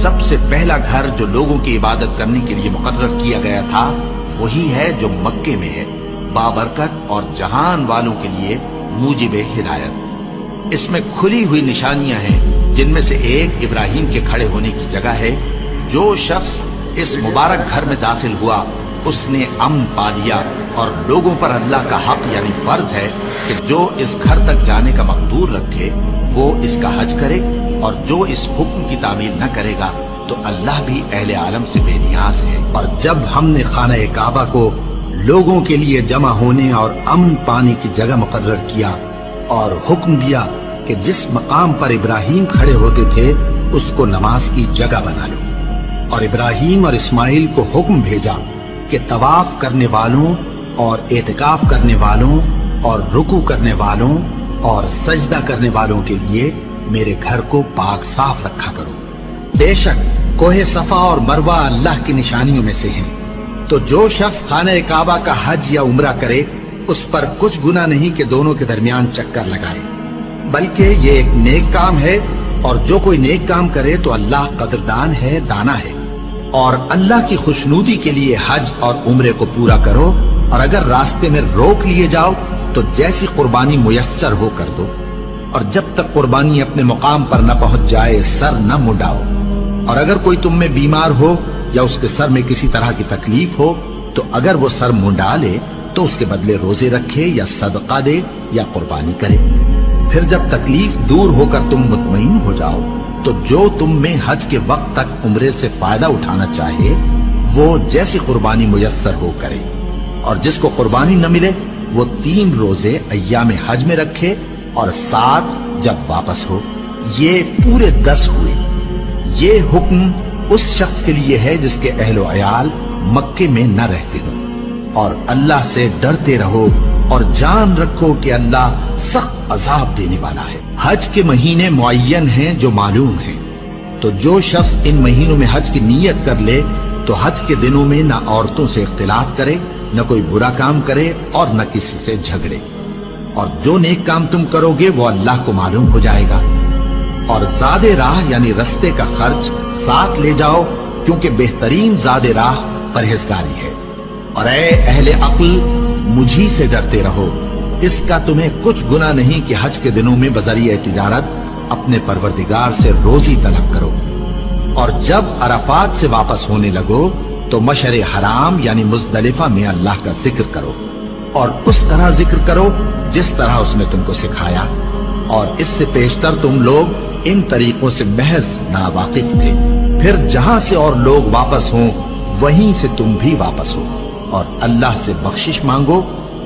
سب سے پہلا گھر جو لوگوں کی عبادت کرنے کے لیے مقرر کیا گیا تھا وہی ہے جو مکے میں ہے، بابرکت اور جہان والوں کے لیے موجب ہدایت۔ اس میں کھلی ہوئی نشانیاں ہیں، جن میں سے ایک ابراہیم کے کھڑے ہونے کی جگہ ہے۔ جو شخص اس مبارک گھر میں داخل ہوا اس نے امن پا لیا، اور لوگوں پر اللہ کا حق یعنی فرض ہے کہ جو اس گھر تک جانے کا مقدور رکھے وہ اس کا حج کرے، اور جو اس حکم کی تعمیل نہ کرے گا تو اللہ بھی اہل عالم سے بے نیاز ہے۔ اور جب ہم نے خانہ کعبہ کو لوگوں کے لیے جمع ہونے اور امن پانے کی جگہ مقرر کیا اور حکم دیا کہ جس مقام پر ابراہیم کھڑے ہوتے تھے اس کو نماز کی جگہ بنا لو، اور ابراہیم اور اسماعیل کو حکم بھیجا کہ طواف کرنے والوں اور اعتکاف کرنے والوں اور رکوع کرنے والوں اور سجدہ کرنے والوں کے لیے میرے گھر کو پاک صاف رکھا کرو۔ بے شک کوہ صفا اور مروہ اللہ کی نشانیوں میں سے ہیں، تو جو شخص خانہ کعبہ کا حج یا عمرہ کرے اس پر کچھ گناہ نہیں کہ دونوں کے درمیان چکر لگائے، بلکہ یہ ایک نیک کام ہے، اور جو کوئی نیک کام کرے تو اللہ قدردان ہے، دانا ہے۔ اور اللہ کی خوشنودی کے لیے حج اور عمرے کو پورا کرو، اور اگر راستے میں روک لیے جاؤ تو جیسی قربانی میسر ہو کر دو، اور جب تک قربانی اپنے مقام پر نہ پہنچ جائے سر نہ منڈاؤ۔ اور اگر کوئی تم میں بیمار ہو یا اس کے سر میں کسی طرح کی تکلیف ہو تو اگر وہ سر منڈا لے تو اس کے بدلے روزے رکھے یا صدقہ دے یا قربانی کرے۔ پھر جب تکلیف دور ہو کر تم مطمئن ہو جاؤ تو جو تم میں حج کے وقت تک عمرے سے فائدہ اٹھانا چاہے وہ جیسی قربانی میسر ہو کرے، اور جس کو قربانی نہ ملے وہ 3 روزے ایام حج میں رکھے اور 7 جب واپس ہو، یہ پورے 10 ہوئے۔ یہ حکم اس شخص کے لیے ہے جس کے اہل و عیال مکے میں نہ رہتے ہوں۔ اور اللہ سے ڈرتے رہو اور جان رکھو کہ اللہ سخت عذاب دینے والا ہے۔ حج کے مہینے معین ہیں جو معلوم ہیں، تو جو شخص ان مہینوں میں حج کی نیت کر لے تو حج کے دنوں میں نہ عورتوں سے اختلاط کرے، نہ کوئی برا کام کرے اور نہ کسی سے جھگڑے، اور جو نیک کام تم کرو گے وہ اللہ کو معلوم ہو جائے گا۔ اور زاد راہ یعنی رستے کا خرچ ساتھ لے جاؤ، کیونکہ بہترین زاد راہ پرہیزگاری ہے۔ اور اے اہل عقل مجھی سے ڈرتے رہو، اس کا تمہیں کچھ گناہ نہیں کہ حج کے دنوں میں بذریعہ تجارت اپنے پروردگار سے روزی طلب کرو۔ اور جب عرفات سے واپس ہونے لگو تو مشعر حرام یعنی مزدلفہ میں اللہ کا ذکر کرو، اور اس طرح ذکر کرو جس طرح اس نے تم کو سکھایا، اور اس سے پیشتر تم لوگ ان طریقوں سے محض ناواقف تھے۔ پھر جہاں سے اور لوگ واپس ہوں وہیں سے تم بھی واپس ہو، اور اللہ سے بخشش مانگو،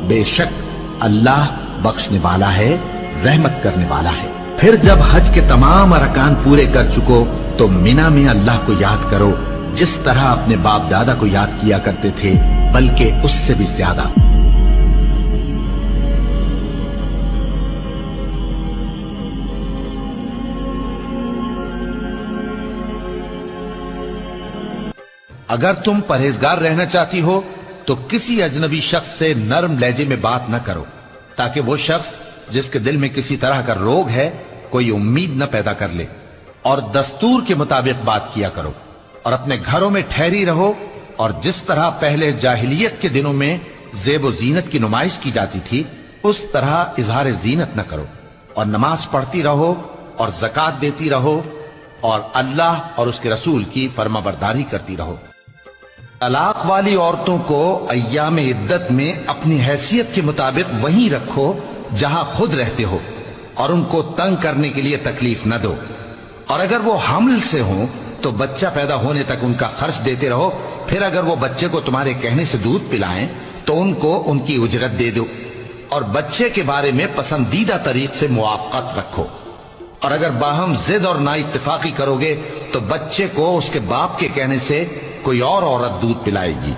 بے شک اللہ بخشنے والا ہے، رحمت کرنے والا ہے۔ پھر جب حج کے تمام ارکان پورے کر چکو تو مینا میں اللہ کو یاد کرو جس طرح اپنے باپ دادا کو یاد کیا کرتے تھے، بلکہ اس سے بھی زیادہ۔ اگر تم پرہیزگار رہنا چاہتی ہو تو کسی اجنبی شخص سے نرم لہجے میں بات نہ کرو، تاکہ وہ شخص جس کے دل میں کسی طرح کا روگ ہے کوئی امید نہ پیدا کر لے، اور دستور کے مطابق بات کیا کرو، اور اپنے گھروں میں ٹھہری رہو، اور جس طرح پہلے جاہلیت کے دنوں میں زیب و زینت کی نمائش کی جاتی تھی اس طرح اظہار زینت نہ کرو، اور نماز پڑھتی رہو اور زکوٰۃ دیتی رہو، اور اللہ اور اس کے رسول کی فرما برداری کرتی رہو۔ طلاق والی عورتوں کو ایام عدت میں اپنی حیثیت کے مطابق وہیں رکھو جہاں خود رہتے ہو، اور ان کو تنگ کرنے کے لیے تکلیف نہ دو، اور اگر وہ حمل سے ہوں تو بچہ پیدا ہونے تک ان کا خرچ دیتے رہو، پھر اگر وہ بچے کو تمہارے کہنے سے دودھ پلائیں تو ان کو ان کی اجرت دے دو، اور بچے کے بارے میں پسندیدہ طریق سے موافقت رکھو، اور اگر باہم ضد اور نا اتفاقی کرو گے تو بچے کو اس کے باپ کے کہنے سے کوئی اور عورت دودھ پلائے گی،